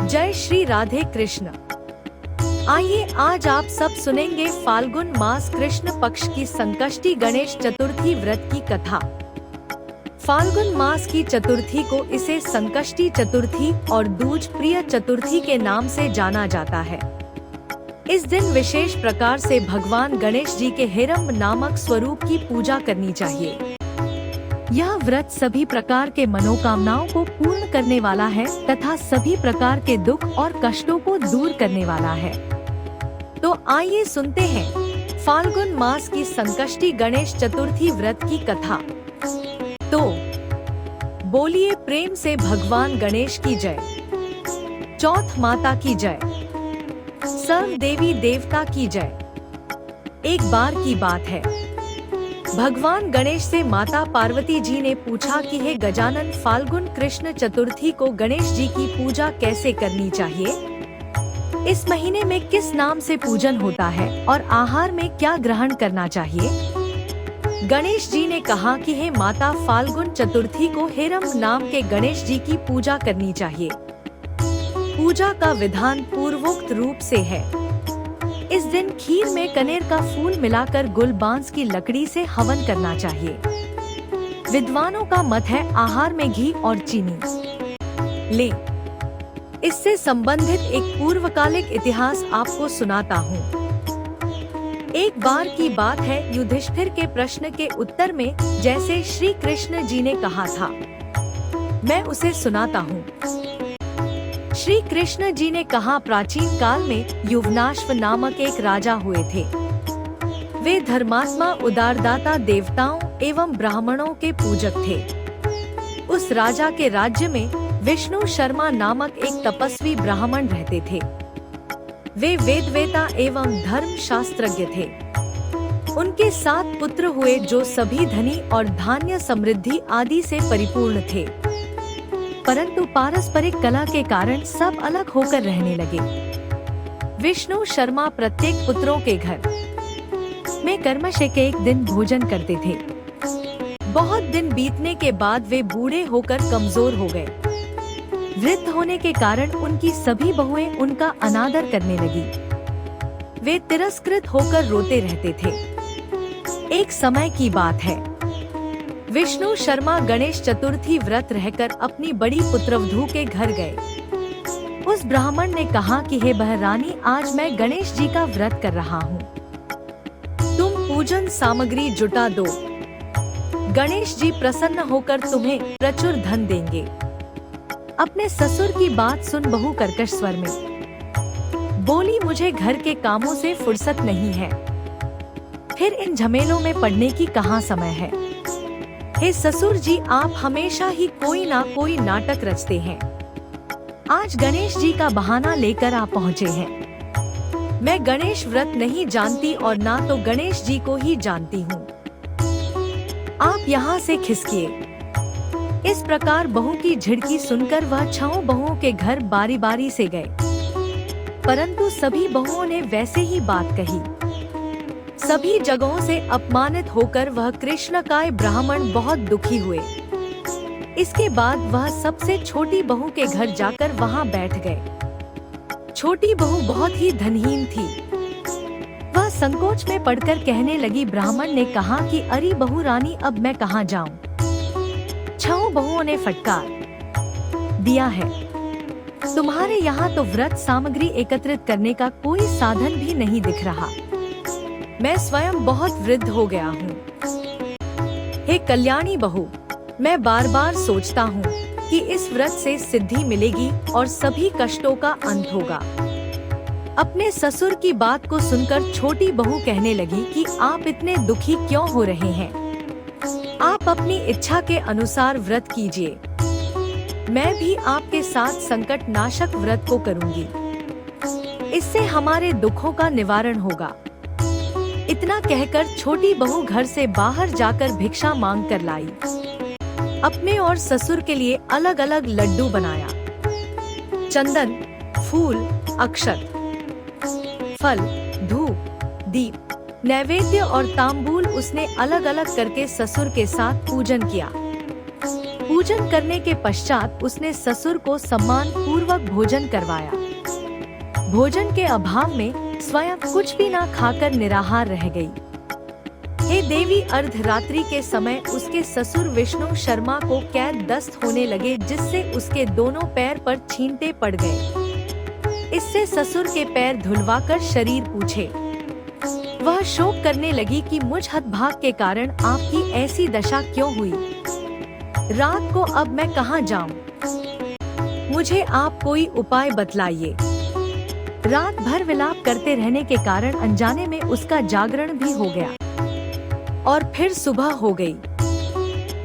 जय श्री राधे कृष्ण। आइए आज आप सब सुनेंगे फाल्गुन मास कृष्ण पक्ष की संकष्टी गणेश चतुर्थी व्रत की कथा। फाल्गुन मास की चतुर्थी को इसे संकष्टी चतुर्थी और दूज प्रिय चतुर्थी के नाम से जाना जाता है। इस दिन विशेष प्रकार से भगवान गणेश जी के हेरम्ब नामक स्वरूप की पूजा करनी चाहिए। यह व्रत सभी प्रकार के मनोकामनाओं को पूर्ण करने वाला है तथा सभी प्रकार के दुख और कष्टों को दूर करने वाला है। तो आइए सुनते हैं फाल्गुन मास की संकष्टी गणेश चतुर्थी व्रत की कथा। तो बोलिए प्रेम से भगवान गणेश की जय, चौथ माता की जय, सर्व देवी देवता की जय। एक बार की बात है, भगवान गणेश से माता पार्वती जी ने पूछा कि हे गजानन, फाल्गुन कृष्ण चतुर्थी को गणेश जी की पूजा कैसे करनी चाहिए? इस महीने में किस नाम से पूजन होता है और आहार में क्या ग्रहण करना चाहिए? गणेश जी ने कहा कि हे माता, फाल्गुन चतुर्थी को हेरम्ब नाम के गणेश जी की पूजा करनी चाहिए। पूजा का विधान पूर्वोक्त रूप से है। इस दिन खीर में कनेर का फूल मिलाकर गुलबांस की लकड़ी से हवन करना चाहिए। विद्वानों का मत है आहार में घी और चीनी ले। इससे संबंधित एक पूर्वकालिक इतिहास आपको सुनाता हूँ। एक बार की बात है, युधिष्ठिर के प्रश्न के उत्तर में जैसे श्री कृष्ण जी ने कहा था, मैं उसे सुनाता हूँ। श्री कृष्ण जी ने कहा, प्राचीन काल में युवनाश्व नामक एक राजा हुए थे। वे धर्मात्मा, उदारदाता, देवताओं एवं ब्राह्मणों के पूजक थे। उस राजा के राज्य में विष्णु शर्मा नामक एक तपस्वी ब्राह्मण रहते थे। वे वेदवेता एवं धर्म शास्त्रज्ञ थे। उनके 7 पुत्र हुए जो सभी धनी और धान्य समृद्धि आदि से परिपूर्ण थे, परंतु पारस्परिक कलह के कारण सब अलग होकर रहने लगे। विष्णु शर्मा प्रत्येक पुत्रों के घर में क्रमशः एक दिन भोजन करते थे। बहुत दिन बीतने के बाद वे बूढ़े होकर कमजोर हो गए। वृद्ध होने के कारण उनकी सभी बहुएं उनका अनादर करने लगी। वे तिरस्कृत होकर रोते रहते थे। एक समय की बात है, विष्णु शर्मा गणेश चतुर्थी व्रत रहकर अपनी बड़ी पुत्रवधू के घर गए। उस ब्राह्मण ने कहा कि हे बहरानी, आज मैं गणेश जी का व्रत कर रहा हूँ, तुम पूजन सामग्री जुटा दो। गणेश जी प्रसन्न होकर तुम्हें प्रचुर धन देंगे। अपने ससुर की बात सुन बहू कर्कश स्वर में बोली, मुझे घर के कामों से फुर्सत नहीं है, फिर इन झमेलों में पड़ने की कहाँ समय है। हे ससुर जी, आप हमेशा ही कोई ना कोई नाटक रचते हैं। आज गणेश जी का बहाना लेकर आप पहुँचे हैं। मैं गणेश व्रत नहीं जानती और ना तो गणेश जी को ही जानती हूँ। आप यहाँ से खिसकिए। इस प्रकार बहू की झिड़की सुनकर वह 6 बहुओं के घर बारी बारी से गए, परंतु सभी बहुओं ने वैसे ही बात कही। सभी जगहों से अपमानित होकर वह कृष्णकाय ब्राह्मण बहुत दुखी हुए। इसके बाद वह सबसे छोटी बहू के घर जाकर वहां बैठ गए। छोटी बहू बहुत ही धनहीन थी। वह संकोच में पड़कर कहने लगी। ब्राह्मण ने कहा कि अरे बहू रानी, अब मैं कहाँ जाऊं? 6 बहुओं ने फटकार दिया है, तुम्हारे यहाँ तो व्रत सामग्री एकत्रित करने का कोई साधन भी नहीं दिख रहा। मैं स्वयं बहुत वृद्ध हो गया हूँ। हे कल्याणी बहू, मैं बार बार सोचता हूँ कि इस व्रत से सिद्धि मिलेगी और सभी कष्टों का अंत होगा। अपने ससुर की बात को सुनकर छोटी बहू कहने लगी कि आप इतने दुखी क्यों हो रहे हैं? आप अपनी इच्छा के अनुसार व्रत कीजिए। मैं भी आपके साथ संकट नाशक व्रत को करूँगी। इससे हमारे दुखों का निवारण होगा। इतना कहकर छोटी बहू घर से बाहर जाकर भिक्षा मांग कर लाई। अपने और ससुर के लिए अलग अलग लड्डू बनाया। चंदन, फूल, अक्षत, फल, धूप, दीप, नैवेद्य और तांबूल उसने अलग अलग करके ससुर के साथ पूजन किया। पूजन करने के पश्चात उसने ससुर को सम्मान पूर्वक भोजन करवाया। भोजन के अभाव में स्वयं कुछ भी ना खाकर निराहार रह गई। हे देवी, अर्धरात्रि के समय उसके ससुर विष्णु शर्मा को कैद दस्त होने लगे, जिससे उसके दोनों पैर पर छींटे पड़ गए। इससे ससुर के पैर धुलवाकर शरीर पूछे। वह शोक करने लगी कि मुझ हतभाग के कारण आपकी ऐसी दशा क्यों हुई। रात को अब मैं कहाँ जाऊं? मुझे आप कोई उपाय बतलाइए। रात भर विलाप करते रहने के कारण अनजाने में उसका जागरण भी हो गया और फिर सुबह हो गई।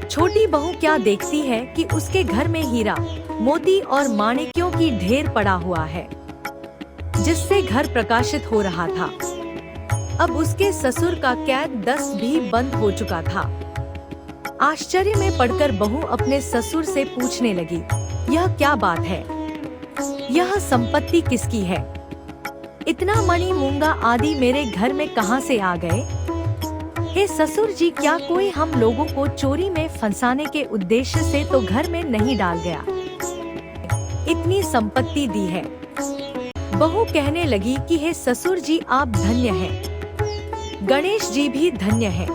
छोटी बहू क्या देखती है कि उसके घर में हीरा, मोती और माणिक्यों की ढेर पड़ा हुआ है, जिससे घर प्रकाशित हो रहा था। अब उसके ससुर का कैद दस्त भी बंद हो चुका था। आश्चर्य में पड़कर बहू अपने ससुर से पूछने लगी, यह क्या बात है? यह संपत्ति किसकी है? इतना मणि मूंगा आदि मेरे घर में कहां से आ गए? हे ससुर जी, क्या कोई हम लोगों को चोरी में फंसाने के उद्देश्य से तो घर में नहीं डाल गया? इतनी संपत्ति दी है। बहू कहने लगी कि हे ससुर जी, आप धन्य हैं। गणेश जी भी धन्य हैं।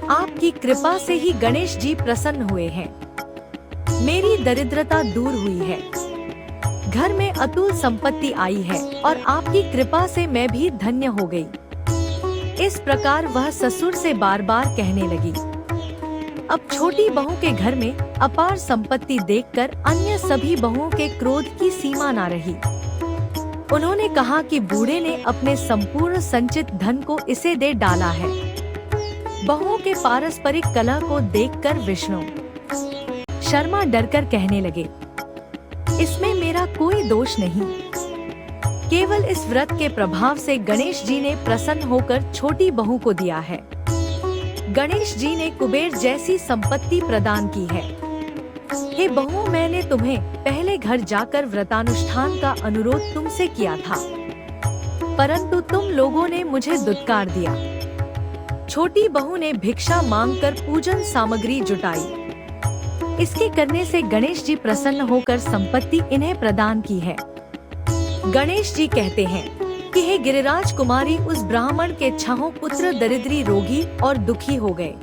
आपकी कृपा से ही गणेश जी प्रसन्न हुए हैं। मेरी दरिद्रता दूर हुई है। घर में अतुल संपत्ति आई है और आपकी कृपा से मैं भी धन्य हो गई। इस प्रकार वह ससुर से बार बार कहने लगी। अब छोटी बहू के घर में अपार संपत्ति देखकर अन्य सभी बहुओं के क्रोध की सीमा न रही। उन्होंने कहा कि बूढ़े ने अपने संपूर्ण संचित धन को इसे दे डाला है। बहुओं के पारस्परिक कलह को देखकर विष्णु शर्मा डरकर कहने लगे, इसमें मेरा कोई दोष नहीं। केवल इस व्रत के प्रभाव से गणेश जी ने प्रसन्न होकर छोटी बहू को दिया है। गणेश जी ने कुबेर जैसी संपत्ति प्रदान की है। हे बहू, मैंने तुम्हें पहले घर जाकर व्रतानुष्ठान का अनुरोध तुमसे किया था, परंतु तुम लोगों ने मुझे दुत्कार दिया। छोटी बहू ने भिक्षा मांगकर पूजन सामग्री जुटाई। इसके करने से गणेश जी प्रसन्न होकर संपत्ति इन्हें प्रदान की है। गणेश जी कहते हैं कि हे गिरिराज कुमारी, उस ब्राह्मण के 6 पुत्र दरिद्री, रोगी और दुखी हो गए।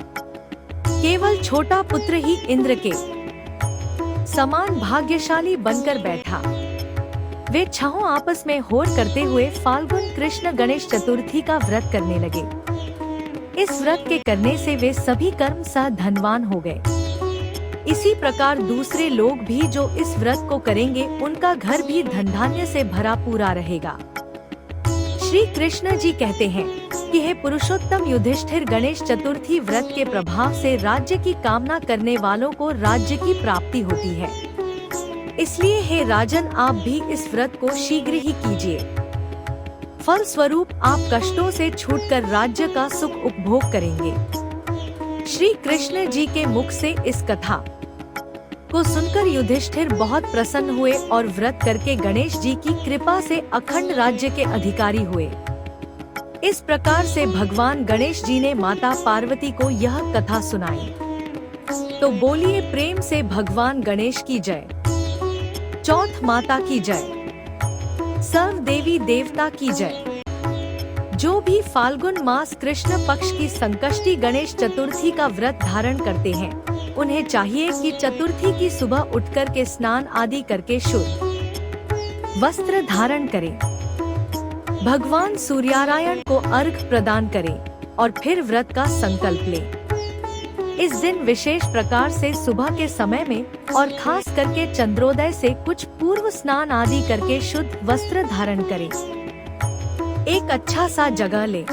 केवल छोटा पुत्र ही इंद्र के समान भाग्यशाली बनकर बैठा। वे 6 आपस में होड़ करते हुए फाल्गुन कृष्ण गणेश चतुर्थी का व्रत करने लगे। इस व्रत के करने से वे सभी कर्म सह धनवान हो गए। इसी प्रकार दूसरे लोग भी जो इस व्रत को करेंगे, उनका घर भी धन धान्य से भरा पूरा रहेगा। श्री कृष्ण जी कहते हैं कि हे पुरुषोत्तम युधिष्ठिर, गणेश चतुर्थी व्रत के प्रभाव से राज्य की कामना करने वालों को राज्य की प्राप्ति होती है। इसलिए हे राजन, आप भी इस व्रत को शीघ्र ही कीजिए। फल स्वरूप आप कष्टों से छूटकर राज्य का सुख उपभोग करेंगे। श्री कृष्ण जी के मुख से इस कथा को सुनकर युधिष्ठिर बहुत प्रसन्न हुए और व्रत करके गणेश जी की कृपा से अखंड राज्य के अधिकारी हुए। इस प्रकार से भगवान गणेश जी ने माता पार्वती को यह कथा सुनाई। तो बोलिए प्रेम से भगवान गणेश की जय। चौथ माता की जय। सर्व देवी देवता की जय। जो भी फाल्गुन मास कृष्ण पक्ष की संकष्टी गणेश चतुर्थी का व्रत धारण करते हैं, उन्हें चाहिए कि चतुर्थी की सुबह उठकर के स्नान आदि करके शुद्ध वस्त्र धारण करें, भगवान सूर्यनारायण को अर्घ्य प्रदान करें और फिर व्रत का संकल्प लें। इस दिन विशेष प्रकार से सुबह के समय में और खास करके चंद्रोदय से कुछ पूर्व स्नान आदि करके शुद्ध वस्त्र धारण करें। एक अच्छा सा जगह लें।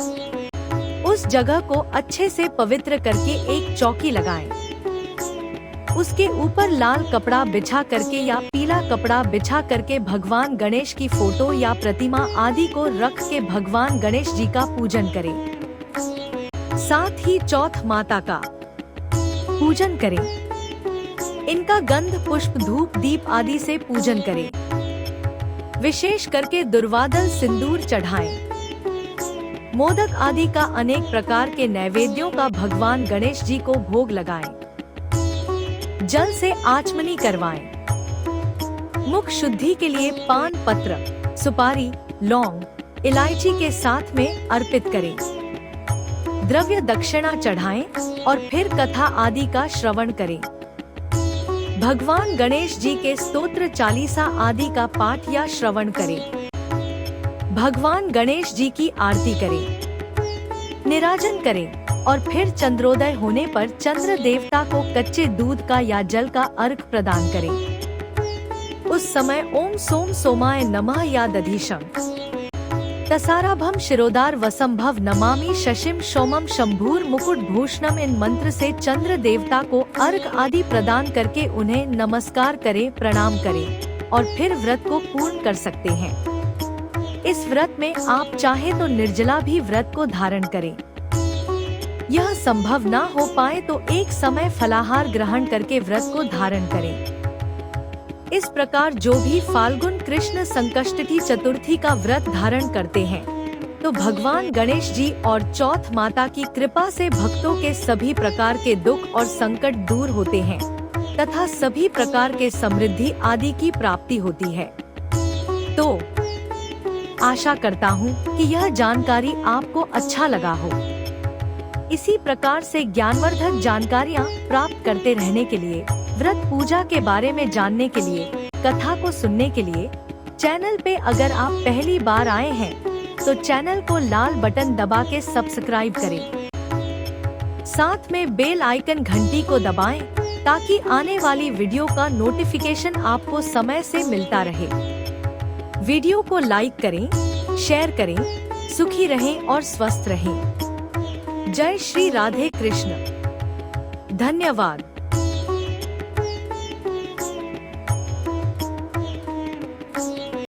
उस जगह को अच्छे से पवित्र करके एक चौकी लगाएं। उसके ऊपर लाल कपड़ा बिछा करके या पीला कपड़ा बिछा करके भगवान गणेश की फोटो या प्रतिमा आदि को रख के भगवान गणेश जी का पूजन करें। साथ ही चौथ माता का पूजन करें। इनका गंध, पुष्प, धूप, दीप आदि से पूजन करें। विशेष करके दुर्वादल सिंदूर चढ़ाएं। मोदक आदि का अनेक प्रकार के नैवेद्यों का भगवान गणेश जी को भोग लगाएं। जल से आचमनी करवाएं। मुख शुद्धि के लिए पान पत्र, सुपारी, लौंग, इलायची के साथ में अर्पित करें। द्रव्य दक्षिणा चढ़ाएं और फिर कथा आदि का श्रवण करें। भगवान गणेश जी के स्तोत्र चालीसा आदि का पाठ या श्रवण करें। भगवान गणेश जी की आरती करें, निराजन करें और फिर चंद्रोदय होने पर चंद्र देवता को कच्चे दूध का या जल का अर्घ प्रदान करें। उस समय ओम सोम सोमाय नमः या दधीशम तसाराभम शिरोदार वसंभव नमामि शशिम सोमम शंभूर मुकुट भूषणम इन मंत्र से चंद्र देवता को अर्घ आदि प्रदान करके उन्हें नमस्कार करें, प्रणाम करें और फिर व्रत को पूर्ण कर सकते हैं। इस व्रत में आप चाहे तो निर्जला भी व्रत को धारण करें। यह संभव न हो पाए तो एक समय फलाहार ग्रहण करके व्रत को धारण करें। इस प्रकार जो भी फाल्गुन कृष्ण संकष्टी चतुर्थी का व्रत धारण करते हैं तो भगवान गणेश जी और चौथ माता की कृपा से भक्तों के सभी प्रकार के दुख और संकट दूर होते हैं तथा सभी प्रकार के समृद्धि आदि की प्राप्ति होती है। तो आशा करता हूँ कि यह जानकारी आपको अच्छा लगा हो। इसी प्रकार से ज्ञानवर्धक जानकारियाँ प्राप्त करते रहने के लिए, व्रत पूजा के बारे में जानने के लिए, कथा को सुनने के लिए चैनल पे अगर आप पहली बार आए हैं तो चैनल को लाल बटन दबा के सब्सक्राइब करें। साथ में बेल आइकन घंटी को दबाएं ताकि आने वाली वीडियो का नोटिफिकेशन आपको समय से मिलता रहे। वीडियो को लाइक करें, शेयर करें। सुखी रहें और स्वस्थ रहें। जय श्री राधे कृष्ण। धन्यवाद।